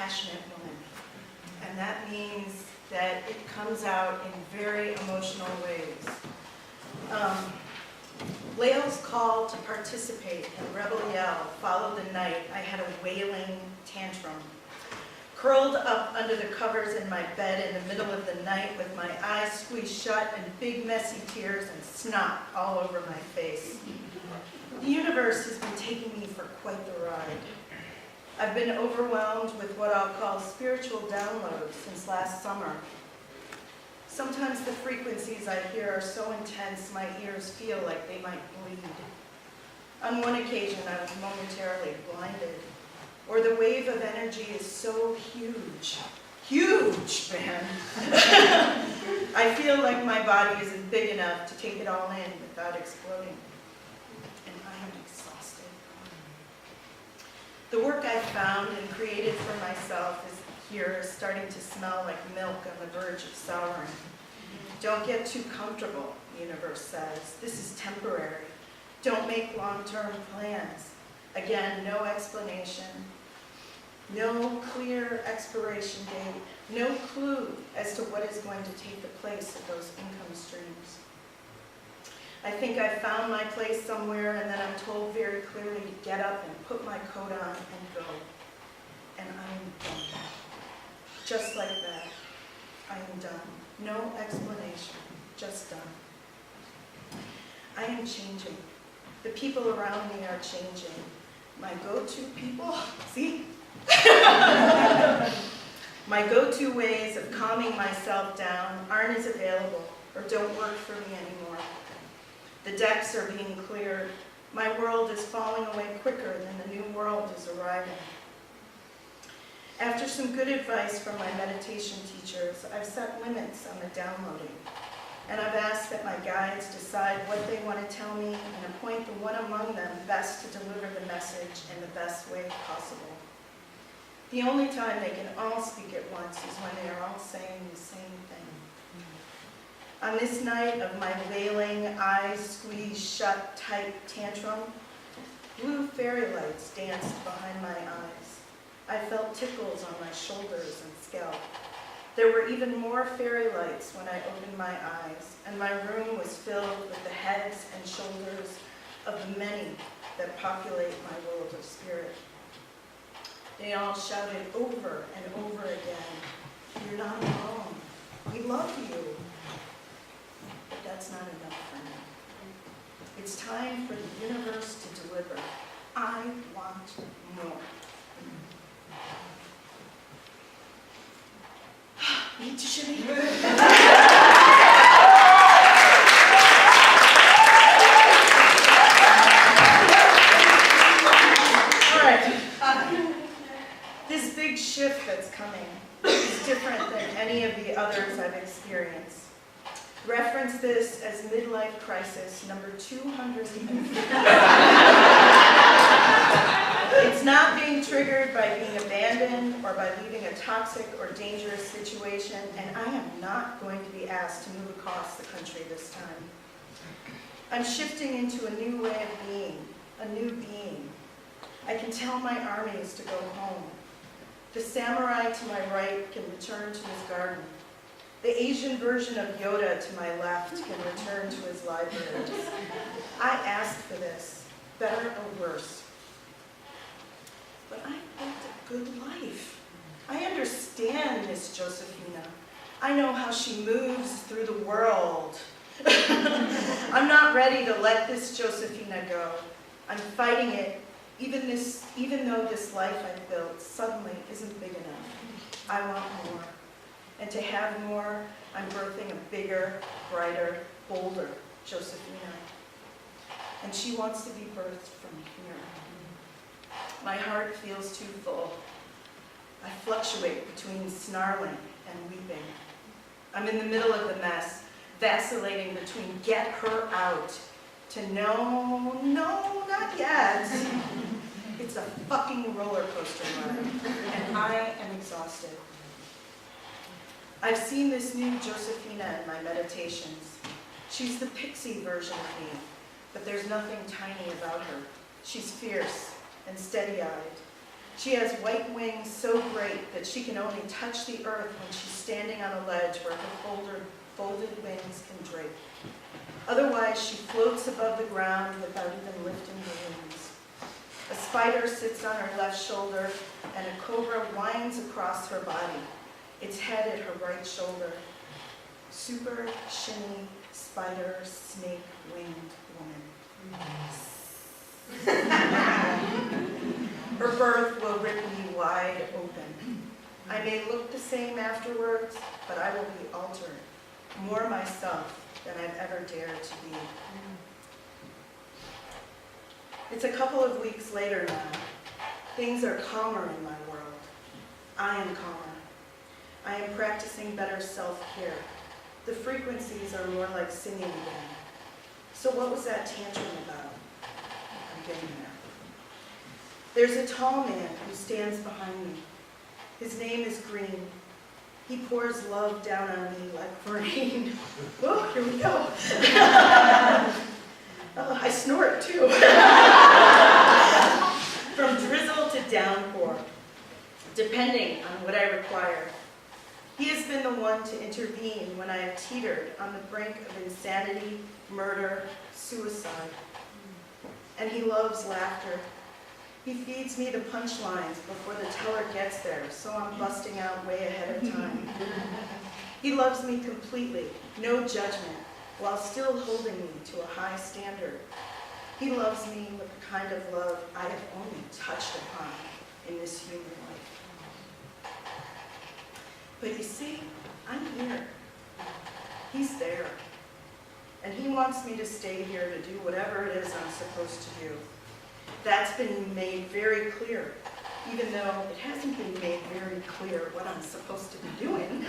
passionate woman. And that means that it comes out in very emotional ways. Lael's call to participate in Rebel Yell followed the night I had a wailing tantrum. Curled up under the covers in my bed in the middle of the night with my eyes squeezed shut and big messy tears and snot all over my face. The universe has been taking me for quite the ride. I've been overwhelmed with what I'll call spiritual downloads since last summer. Sometimes the frequencies I hear are so intense my ears feel like they might bleed. On one occasion I was momentarily blinded. Or the wave of energy is so huge. Huge, man! I feel like my body isn't big enough to take it all in without exploding. And I am exhausted. The work I've found and created for myself is starting to smell like milk on the verge of souring. Don't get too comfortable, the universe says. This is temporary. Don't make long-term plans. Again, no explanation, no clear expiration date, no clue as to what is going to take the place of those income streams. I think I found my place somewhere and then I'm told very clearly to get up and put my coat on and go. And I am done. Just like that, I am done. No explanation, just done. I am changing. The people around me are changing. My go-to people, see? My go-to ways of calming myself down aren't as available or don't work for me anymore. The decks are being cleared. My world is falling away quicker than the new world is arriving. After some good advice from my meditation teachers, I've set limits on the downloading. And I've asked that my guides decide what they want to tell me and appoint the one among them best to deliver the message in the best way possible. The only time they can all speak at once is when they are all saying the same thing. On this night of my wailing, eyes squeezed shut, tight tantrum, blue fairy lights danced behind my eyes. I felt tickles on my shoulders and scalp. There were even more fairy lights when I opened my eyes, and my room was filled with the heads and shoulders of the many that populate my world of spirit. They all shouted over and over again, "You're not alone. We love you." But that's not enough for me. It's time for the universe to deliver. I want more. Need to shimmy. All right. This big shift that's coming is different than any of the others I've experienced. Reference this as midlife crisis number 250. It's not being triggered by being abandoned or by leaving a toxic or dangerous situation, and I am not going to be asked to move across the country this time. I'm shifting into a new way of being, a new being. I can tell my armies to go home. The samurai to my right can return to his garden. The Asian version of Yoda to my left can return to his library. I asked for this, better or worse. But I lived a good life. I understand Miss Josephina. I know how she moves through the world. I'm not ready to let this Josephina go. I'm fighting it, even though this life I've built suddenly isn't big enough. I want more. And to have more, I'm birthing a bigger, brighter, bolder Josephina. And she wants to be birthed from here. My heart feels too full. I fluctuate between snarling and weeping. I'm in the middle of the mess, vacillating between get her out to no, not yet. It's a fucking roller coaster ride, and I am exhausted. I've seen this new Josephina in my meditations. She's the pixie version of me, but there's nothing tiny about her. She's fierce and steady-eyed. She has white wings so great that she can only touch the earth when she's standing on a ledge where her folded wings can drape. Otherwise, she floats above the ground without even lifting her wings. A spider sits on her left shoulder, and a cobra winds across her body, its head at her right shoulder. Super shiny spider snake winged woman. Her birth will rip me wide open. I may look the same afterwards, but I will be altered, more myself than I've ever dared to be. It's a couple of weeks later now. Things are calmer in my world. I am calmer. I am practicing better self-care. The frequencies are more like singing again. So what was that tantrum about? I'm getting there. There's a tall man who stands behind me. His name is Green. He pours love down on me like rain. Oh, here we go. Oh, I snort too. From drizzle to downpour, depending on what I require. He has been the one to intervene when I have teetered on the brink of insanity, murder, suicide. And he loves laughter. He feeds me the punchlines before the teller gets there, so I'm busting out way ahead of time. He loves me completely, no judgment, while still holding me to a high standard. He loves me with the kind of love I have only touched upon in this human life. But you see, I'm here. He's there. And he wants me to stay here to do whatever it is I'm supposed to do. That's been made very clear, even though it hasn't been made very clear what I'm supposed to be doing.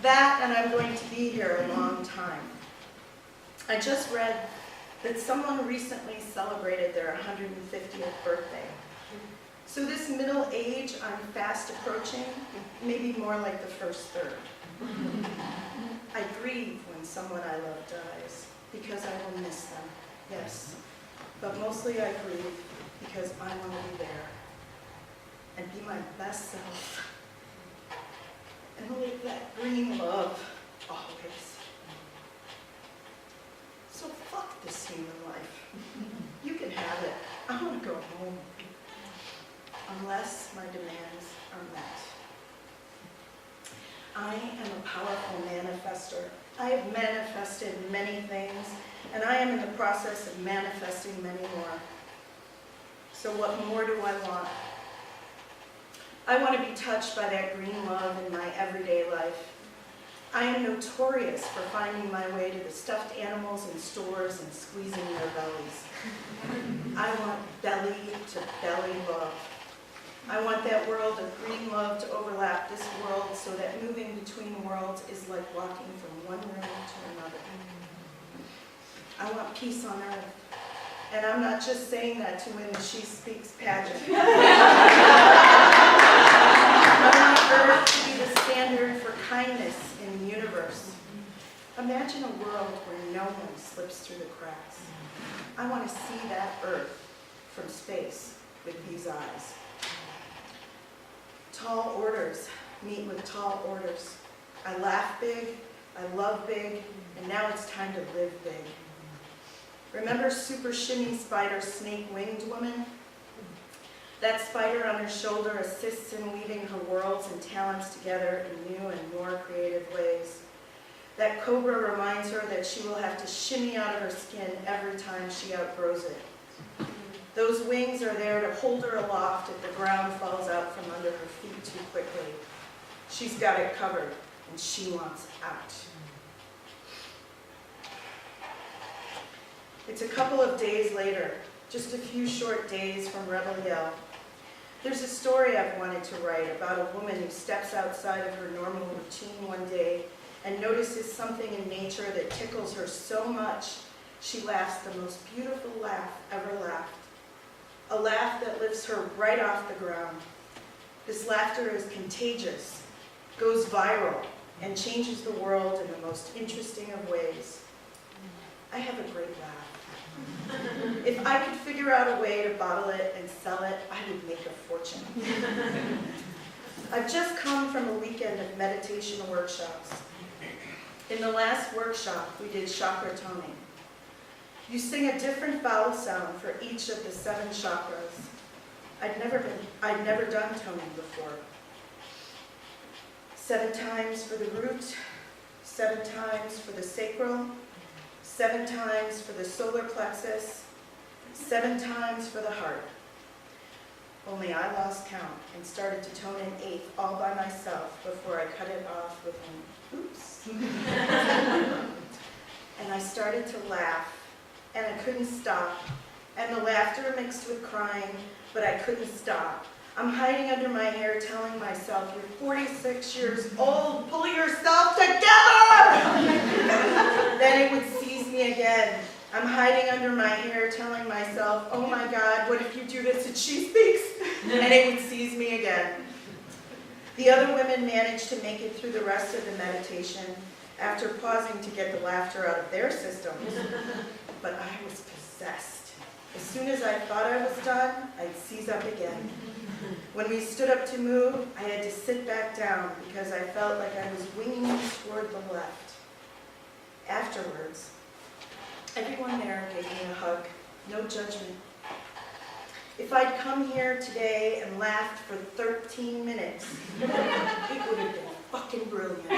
That, and I'm going to be here a long time. I just read that someone recently celebrated their 150th birthday. So this middle age I'm fast approaching may be more like the first third. I grieve when someone I love dies, because I will miss them, yes. But mostly I grieve because I want to be there and be my best self and live that green love always. So fuck this human life. You can have it. I want to go home. Unless my demands are met. I am a powerful manifester. I have manifested many things, and I am in the process of manifesting many more. So what more do I want? I want to be touched by that green love in my everyday life. I am notorious for finding my way to the stuffed animals in stores and squeezing their bellies. I want belly-to-belly love. I want that world of green love to overlap this world so that moving between worlds is like walking from one room to another. I want peace on earth. And I'm not just saying that to win the SheSpeaks pageant. I want earth to be the standard for kindness in the universe. Imagine a world where no one slips through the cracks. I want to see that earth from space with these eyes. Tall orders meet with tall orders. I laugh big, I love big, and now it's time to live big. Remember super shimmy spider snake winged woman? That spider on her shoulder assists in weaving her worlds and talents together in new and more creative ways. That cobra reminds her that she will have to shimmy out of her skin every time she outgrows it. Those wings are there to hold her aloft if the ground falls out from under her feet too quickly. She's got it covered, and she wants out. It's a couple of days later, just a few short days from Rebel Yell. There's a story I've wanted to write about a woman who steps outside of her normal routine one day and notices something in nature that tickles her so much, she laughs the most beautiful laugh ever laughed. A laugh that lifts her right off the ground. This laughter is contagious, goes viral, and changes the world in the most interesting of ways. I have a great laugh. If I could figure out a way to bottle it and sell it, I would make a fortune. I've just come from a weekend of meditation workshops. In the last workshop, we did chakra toning. You sing a different vowel sound for each of the 7 chakras. I'd never done toning before. 7 times for the root, 7 times for the sacral, 7 times for the solar plexus, 7 times for the heart. Only I lost count and started to tone an 8th all by myself before I cut it off with an oops. And I started to laugh, and I couldn't stop. And the laughter mixed with crying, but I couldn't stop. I'm hiding under my hair telling myself, you're 46 years old, pull yourself together! Then it would seize me again. I'm hiding under my hair telling myself, oh my God, what if you do this at SheSpeaks? And it would seize me again. The other women managed to make it through the rest of the meditation after pausing to get the laughter out of their systems. But I was possessed. As soon as I thought I was done, I'd seize up again. When we stood up to move, I had to sit back down because I felt like I was winging toward the left. Afterwards, everyone there gave me a hug, no judgment. If I'd come here today and laughed for 13 minutes, it would have been fucking brilliant.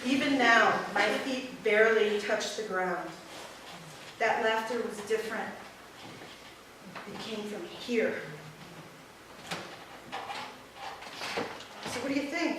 Even now, my feet barely touch the ground. That laughter was different. It came from here. So what do you think?